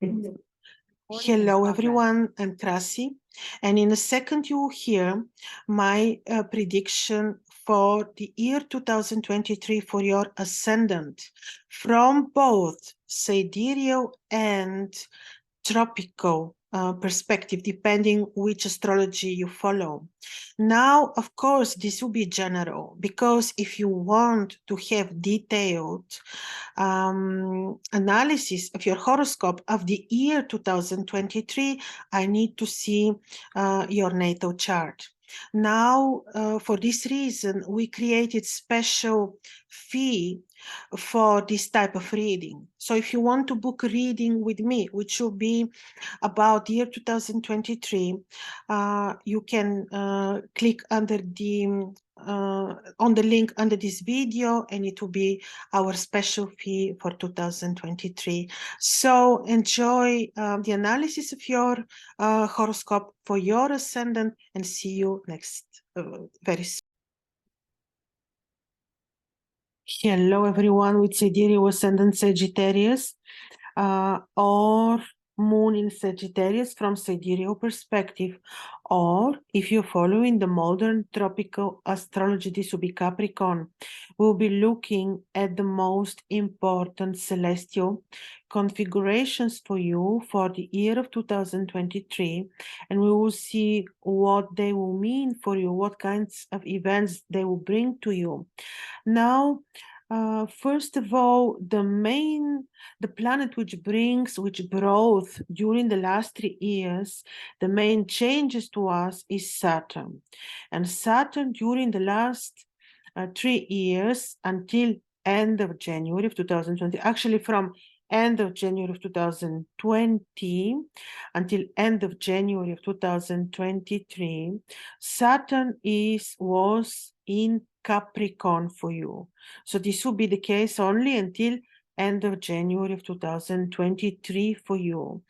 Hello, everyone. I'm Krasi, and in a second you will hear my prediction for the year 2023 for your ascendant from both sidereal and tropical perspective, depending which astrology you follow. Now, of course, this will be general, because if you want to have detailed analysis of your horoscope of the year 2023, I need to see your natal chart. Now, for this reason, we created special fee for this type of reading. So if you want to book a reading with me, which will be about year 2023, you can click under the on the link under this video, and it will be our special fee for 2023. So enjoy the analysis of your horoscope for your ascendant, and see you next very soon. Hello, everyone with Sidereal Ascendant Sagittarius or Moon in Sagittarius from Sidereal perspective, or if you're following the modern tropical astrology, this will be Capricorn. We'll be looking at the most important celestial configurations for you for the year of 2023, and we will see what they will mean for you, what kinds of events they will bring to you. Now, first of all, the planet which brought during the last 3 years, the main changes to us is Saturn. And Saturn during the last 3 years until end of January of 2020, actually from end of January of 2020 until end of January of 2023, Saturn was in Capricorn for you. So this will be the case only until end of January of 2023 for you.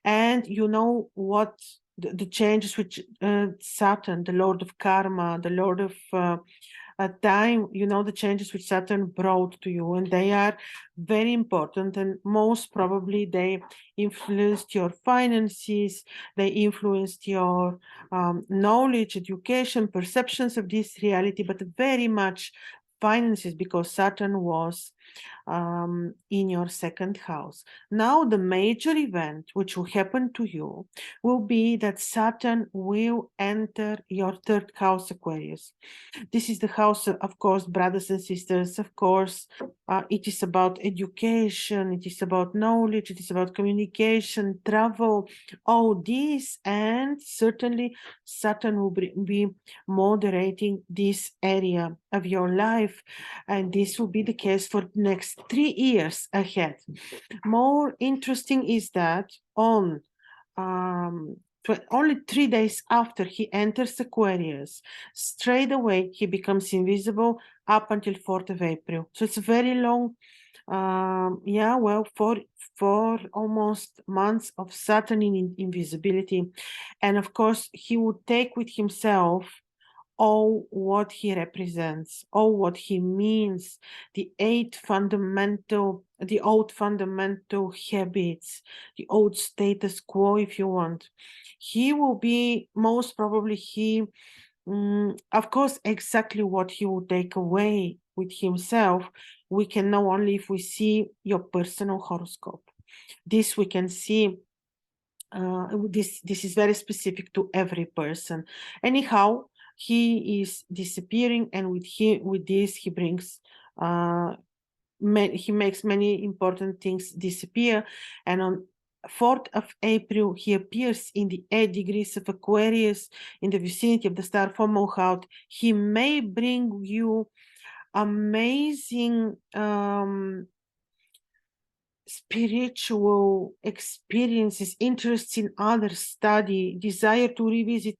And you know what the changes which Saturn, the Lord of Karma, the Lord of time, you know the changes which Saturn brought to you, and they are very important, and most probably they influenced your finances, they influenced your knowledge, education, perceptions of this reality, but very much finances, because Saturn was in your second house. Now the major event which will happen to you will be that Saturn will enter your third house, Aquarius. This is the house, of course, brothers and sisters, of course, it is about education, it is about knowledge, it is about communication, travel, all this, and certainly Saturn will be moderating this area of your life, and this will be the case for the next 3 years ahead. More interesting is that on only 3 days after he enters Aquarius, straight away he becomes invisible up until 4th of April. So it's a very long, for almost months of Saturn in invisibility. And of course, he would take with himself all what he represents, all what he means, the old fundamental habits, the old status quo, if you want. He will be, most probably of course, exactly what he will take away with himself, we can know only if we see your personal horoscope. This we can see. This is very specific to every person. Anyhow, he is disappearing, and with this he brings he makes many important things disappear. And on 4th of April he appears in the 8 degrees of Aquarius in the vicinity of the star Fomalhaut. He may bring you amazing spiritual experiences, interests in other study, desire to revisit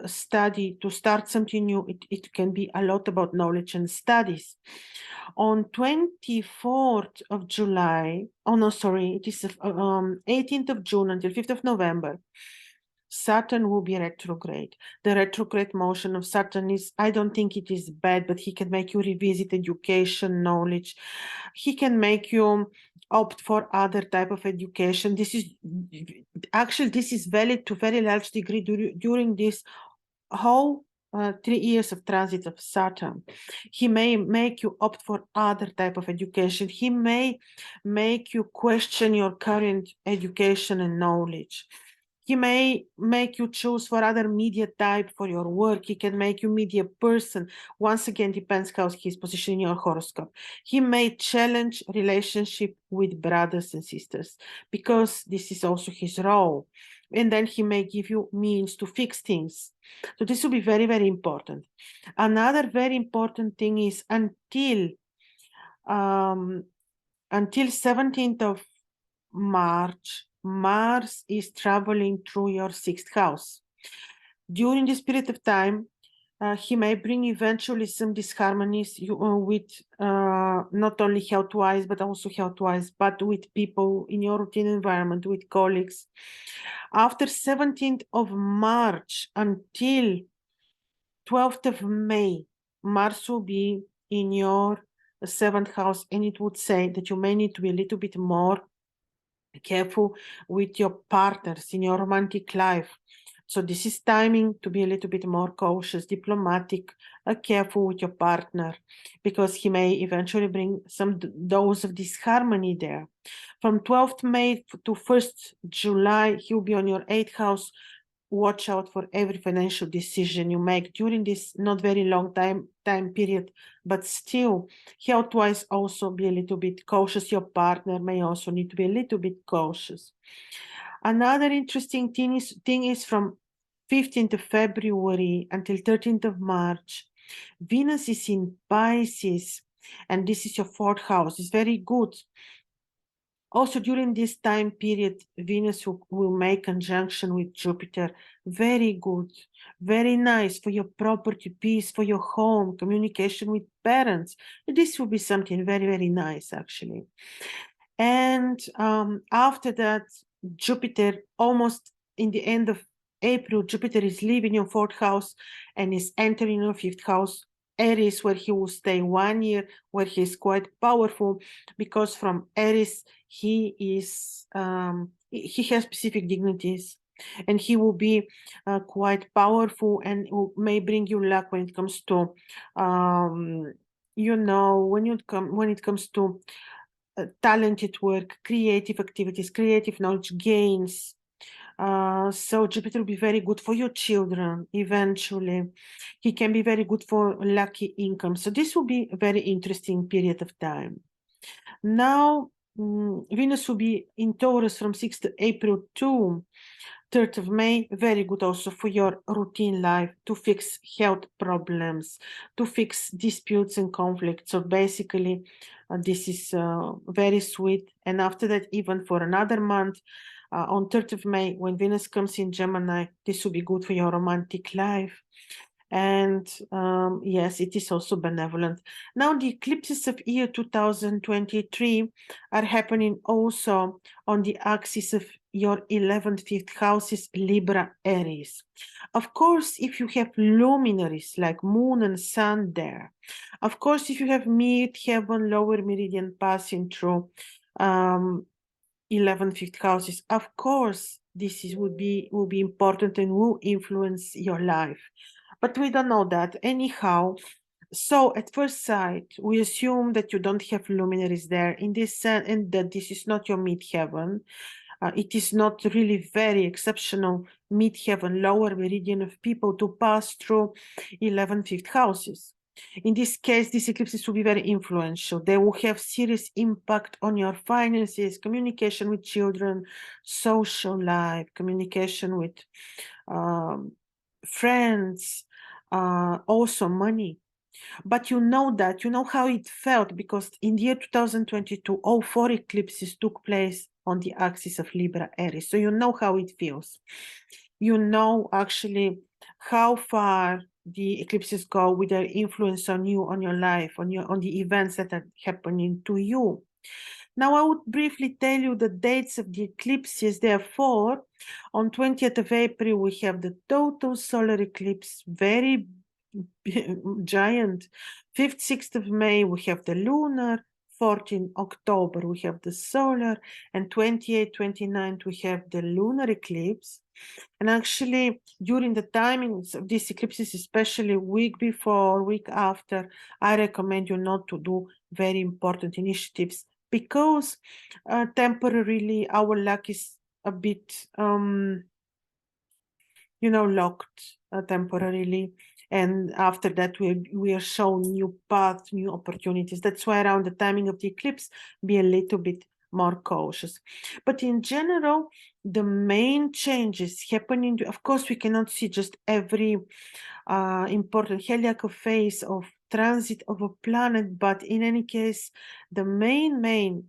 study, to start something new. It can be a lot about knowledge and studies. On 24th of July, it is 18th of June until 5th of November, Saturn will be retrograde. The retrograde motion of Saturn is, I don't think it is bad, but he can make you revisit education, knowledge. He can make you opt for other type of education. This is valid to very large degree during this whole 3 years of transit of Saturn. He may make you opt for other type of education. He may make you question your current education and knowledge. He may make you choose for other media type for your work. He can make you media person. Once again, depends how he's positioned in your horoscope. He may challenge relationship with brothers and sisters because this is also his role. And then he may give you means to fix things. So this will be very, very important. Another very important thing is until 17th of March, Mars is traveling through your 6th house. During this period of time, he may bring eventually some disharmonies with not only health-wise, but also health-wise, but with people in your routine environment, with colleagues. After 17th of March until 12th of May, Mars will be in your 7th house, and it would say that you may need to be a little bit more careful with your partners in your romantic life. So this is timing to be a little bit more cautious, diplomatic, careful with your partner, because he may eventually bring some dose of disharmony there. From 12th May to 1st July, he will be on your 8th house. Watch out for every financial decision you make during this not very long time period, but still health-wise also be a little bit cautious. Your partner may also need to be a little bit cautious. Another interesting thing is from 15th of February until 13th of March, Venus is in Pisces, and this is your 4th house. It's very good. Also, during this time period, Venus will make conjunction with Jupiter. Very good, very nice for your property, peace, for your home, communication with parents. This will be something very, very nice, actually. And after that, Jupiter, almost in the end of April, Jupiter is leaving your 4th house and is entering your 5th house, Aries, where he will stay 1 year, where he is quite powerful, because from Aries he is he has specific dignities, and he will be quite powerful and may bring you luck when it comes to you know, when it comes to talented work, creative activities, creative knowledge gains. So Jupiter will be very good for your children eventually. He can be very good for lucky income. So this will be a very interesting period of time. Now, Venus will be in Taurus from 6th April to 3rd of May, very good also for your routine life, to fix health problems, to fix disputes and conflicts. So basically, this is very sweet. And after that, even for another month, on 3rd of May, when Venus comes in Gemini, this will be good for your romantic life. And yes, it is also benevolent. Now, the eclipses of year 2023 are happening also on the axis of your 11th, 5th houses, Libra, Aries. Of course, if you have luminaries like Moon and Sun there, of course, if you have mid-heaven, lower meridian passing through 11th, 5th houses, of course, this will be important and will influence your life. But we don't know that anyhow. So at first sight, we assume that you don't have luminaries there in this sense, and that this is not your mid-heaven. It is not really very exceptional mid-heaven, lower meridian of people to pass through 11th, 5th houses. In this case, these eclipses will be very influential. They will have serious impact on your finances, communication with children, social life, communication with friends, also money. But you know how it felt, because in the year 2022, all 4 eclipses took place on the axis of Libra Aries. So you know how it feels. You know actually how far the eclipses go with their influence on you, on your life, on the events that are happening to you. Now, I would briefly tell you the dates of the eclipses. Therefore, on 20th of April, we have the total solar eclipse, very giant. 5th, 6th of May, we have the lunar. 14 October, we have the solar, and 28, 29th, we have the lunar eclipse. And actually, during the timings of these eclipses, especially week before, week after, I recommend you not to do very important initiatives because temporarily our luck is a bit, locked temporarily. And after that, we are shown new paths, new opportunities. That's why around the timing of the eclipse, be a little bit more cautious. But in general, the main changes happening, of course, we cannot see just every important heliacal phase of transit of a planet, but in any case, the main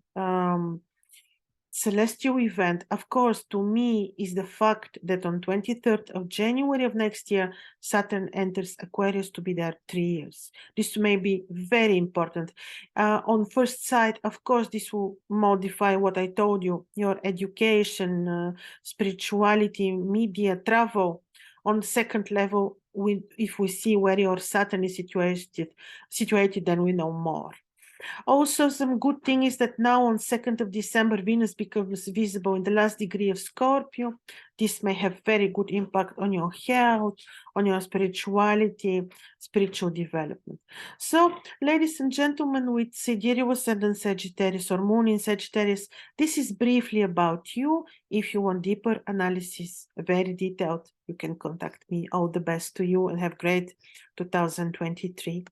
celestial event, of course, to me, is the fact that on 23rd of January of next year, Saturn enters Aquarius to be there 3 years. This may be very important. On first sight, of course, this will modify what I told you, your education, spirituality, media, travel. On the second level, if we see where your Saturn is situated, then we know more. Also, some good thing is that now on 2nd of December, Venus becomes visible in the last degree of Scorpio. This may have very good impact on your health, on your spirituality, spiritual development. So, ladies and gentlemen, with Sidereal Ascendant Sagittarius or Moon in Sagittarius, this is briefly about you. If you want deeper analysis, very detailed, you can contact me. All the best to you and have great 2023.